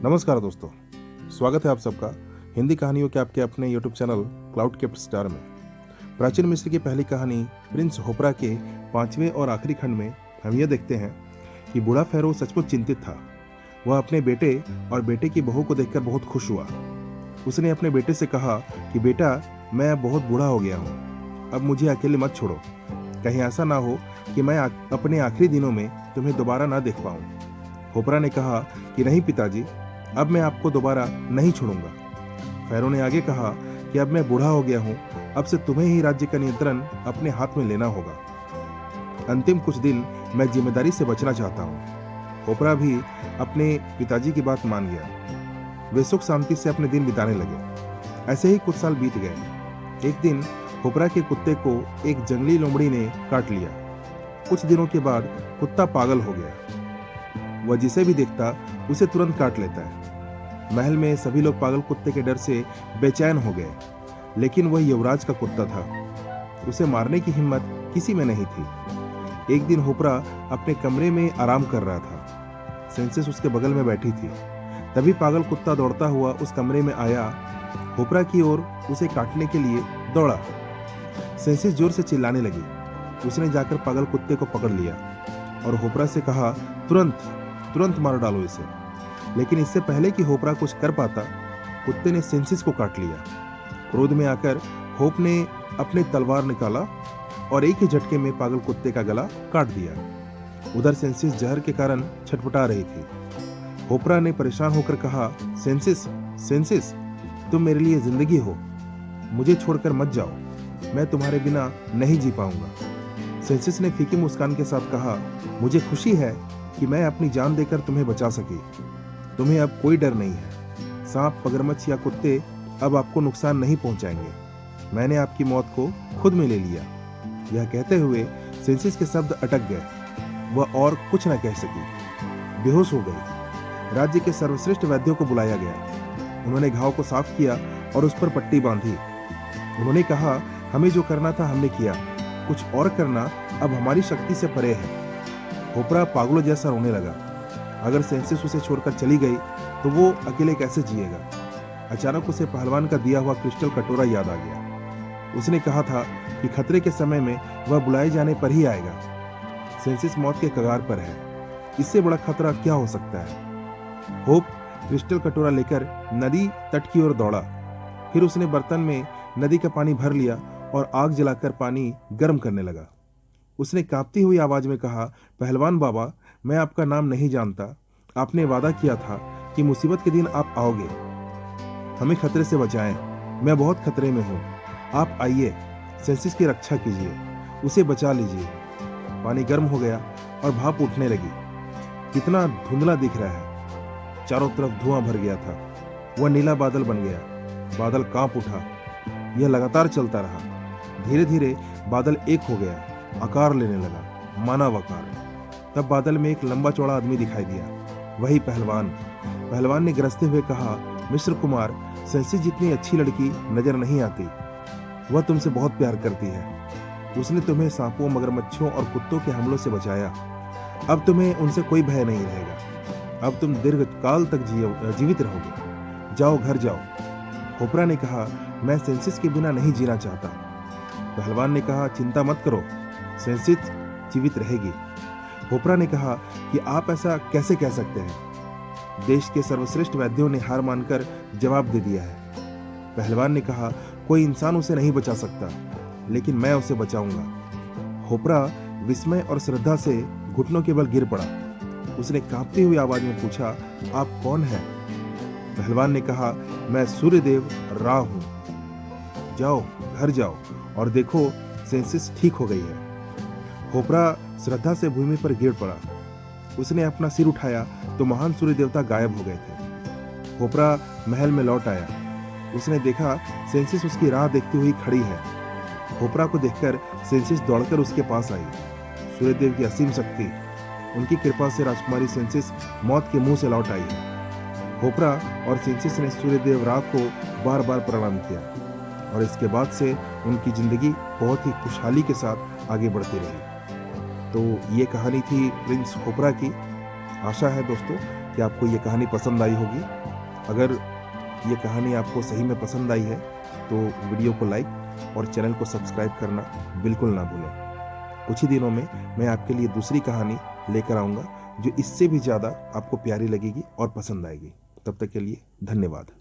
नमस्कार दोस्तों, स्वागत है आप सबका हिंदी कहानियों के आपके अपने YouTube channel cloud kept star में। प्राचीन मिस्र की पहली कहानी प्रिंस होपरा के 5वें और आखिरी खंड में हम यह देखते हैं कि बूढ़ा फ़ायरों सचमुच चिंतित था। वह अपने बेटे और बेटे की बहू को देखकर बहुत खुश हुआ। उसने अपने बेटे से कहा कि बेटा, मैं अब बहुत बूढ़ा हो गया हूँ, अब मुझे अकेले मत छोड़ो। कहीं ऐसा ना हो कि मैं अपने आखिरी दिनों में तुम्हें दोबारा ना देख पाऊँ। होपरा ने कहा कि नहीं पिताजी, अब मैं आपको दोबारा नहीं छोड़ूंगा। फ़ायरों ने आगे कहा कि अब मैं बूढ़ा हो गया हूँ, अब से तुम्हें ही राज्य का नियंत्रण अपने हाथ में लेना होगा। अंतिम कुछ दिन मैं जिम्मेदारी से बचना चाहता हूँ। होपरा भी अपने पिताजी की बात मान गया। वे सुख शांति से अपने दिन बिताने लगे। ऐसे ही कुछ साल बीत गए। एक दिन होपरा के कुत्ते को एक जंगली लोमड़ी ने काट लिया। कुछ दिनों के बाद कुत्ता पागल हो गया। वह जिसे भी देखता उसे तुरंत काट लेता है। महल में सभी लोग पागल कुत्ते के डर से बेचैन हो गए, लेकिन वह युवराज का कुत्ता था। उसे मारने की हिम्मत किसी में नहीं थी। एक दिन होपरा अपने कमरे में आराम कर रहा था। सेंसिस उसके बगल में बैठी थी। तभी पागल कुत्ता दौड़ता हुआ उस कमरे में आया, होपरा की ओर उसे काटने के लिए दौड़ा। सेंसिस जोर से चिल्लाने लगी। उसने जाकर पागल कुत्ते को पकड़ लिया और होपरा से कहा, तुरंत मार डालो इसे। लेकिन इससे पहले कि होपरा कुछ कर पाता, कुत्ते ने सेंसिस को काट लिया। क्रोध में आकर होप ने अपनी तलवार निकाला और एक ही झटके में पागल कुत्ते का गला काट दिया। उधर सेंसिस जहर के कारण छटपटा रही थी। होपरा ने परेशान होकर कहा, सेंसिस, तुम मेरे लिए जिंदगी हो, मुझे छोड़कर मत जाओ, मैं तुम्हारे बिना नहीं जी पाऊंगा। सेंसिस ने फीकी मुस्कान के साथ कहा, मुझे खुशी है कि मैं अपनी जान देकर तुम्हें बचा सकी। तुम्हें अब कोई डर नहीं है। सांप, मगरमच्छ या कुत्ते अब आपको नुकसान नहीं पहुंचाएंगे। मैंने आपकी मौत को खुद में ले लिया। यह कहते हुए सेंसिस के शब्द अटक गए। वह और कुछ न कह सकी, बेहोश हो गई। राज्य के सर्वश्रेष्ठ वैद्यों को बुलाया गया। उन्होंने घाव को साफ किया और उस पर पट्टी बांधी। उन्होंने कहा, हमें जो करना था हमने किया, कुछ और करना अब हमारी शक्ति से परे है। होपरा पागलों जैसा रोने लगा। अगर सेंसिस उसे छोड़कर चली गई तो वो अकेले कैसे जिएगा। अचानक उसे पहलवान का दिया हुआ क्रिस्टल कटोरा याद आ गया। उसने कहा था कि खतरे के समय में वह बुलाए जाने पर ही आएगा। सेंसिस मौत के कगार पर है, इससे बड़ा खतरा क्या हो सकता है। होप क्रिस्टल कटोरा लेकर नदी तट की ओर दौड़ा। फिर उसने बर्तन में नदी का पानी भर लिया और आग जलाकर पानी गर्म करने लगा। उसने कांपती हुई आवाज में कहा, पहलवान बाबा, मैं आपका नाम नहीं जानता। आपने वादा किया था कि मुसीबत के दिन आप आओगे, हमें खतरे से बचाएं। मैं बहुत खतरे में हूँ। आप आइए, सेंसिस की रक्षा कीजिए, उसे बचा लीजिए। पानी गर्म हो गया और भाप उठने लगी। कितना धुंधला दिख रहा है। चारों तरफ धुआं भर गया था। वह नीला बादल बन गया। बादल कांप उठा। यह लगातार चलता रहा। धीरे धीरे बादल एक हो गया, आकार लेने लगा, मानव आकार। तब बादल में एक लंबा चौड़ा आदमी दिखाई दिया। वही पहलवान ने गरजते हुए कहा, मिस्र कुमार, सेंसिस जितनी अच्छी लड़की नजर नहीं आती। वह तुमसे बहुत प्यार करती है। उसने तुम्हें सांपों, मगरमच्छों और कुत्तों के हमलों से बचाया। अब तुम्हें उनसे कोई भय नहीं रहेगा। अब तुम दीर्घ काल तक जीवित रहोगे। जाओ, घर जाओ। होपरा ने कहा, मैं सेंसिस के बिना नहीं जीना चाहता। पहलवान ने कहा, चिंता मत करो, सेंसिस जीवित रहेगी। होपरा ने कहा कि आप ऐसा कैसे कह सकते हैं। देश के सर्वश्रेष्ठ वैद्यों ने हार मानकर जवाब दे दिया है। पहलवान ने कहा, कोई इंसान उसे नहीं बचा सकता, लेकिन मैं उसे बचाऊंगा। होपरा विस्मय और श्रद्धा से घुटनों के बल गिर पड़ा। उसने कांपती हुई आवाज में पूछा, आप कौन हैं? पहलवान ने कहा, मैं सूर्यदेव रा हूं। जाओ, घर जाओ और देखो, सेंसिस ठीक हो गई है। होपरा श्रद्धा से भूमि पर गिर पड़ा। उसने अपना सिर उठाया तो महान सूर्य देवता गायब हो गए थे। होपरा महल में लौट आया। उसने देखा सेंसिस उसकी राह देखती हुई खड़ी है। होपरा को देखकर सेंसिस दौड़कर उसके पास आई। सूर्यदेव की असीम शक्ति, उनकी कृपा से राजकुमारी सेंसिस मौत के मुंह से लौट आई है। होपरा और सेंसिस ने सूर्यदेव रा को बार बार प्रणाम किया और इसके बाद से उनकी जिंदगी बहुत ही खुशहाली के साथ आगे बढ़ती रही। तो ये कहानी थी प्रिंस होपरा की। आशा है दोस्तों कि आपको ये कहानी पसंद आई होगी। अगर ये कहानी आपको सही में पसंद आई है तो वीडियो को लाइक और चैनल को सब्सक्राइब करना बिल्कुल ना भूलें। कुछ ही दिनों में मैं आपके लिए दूसरी कहानी लेकर आऊँगा जो इससे भी ज़्यादा आपको प्यारी लगेगी और पसंद आएगी। तब तक के लिए धन्यवाद।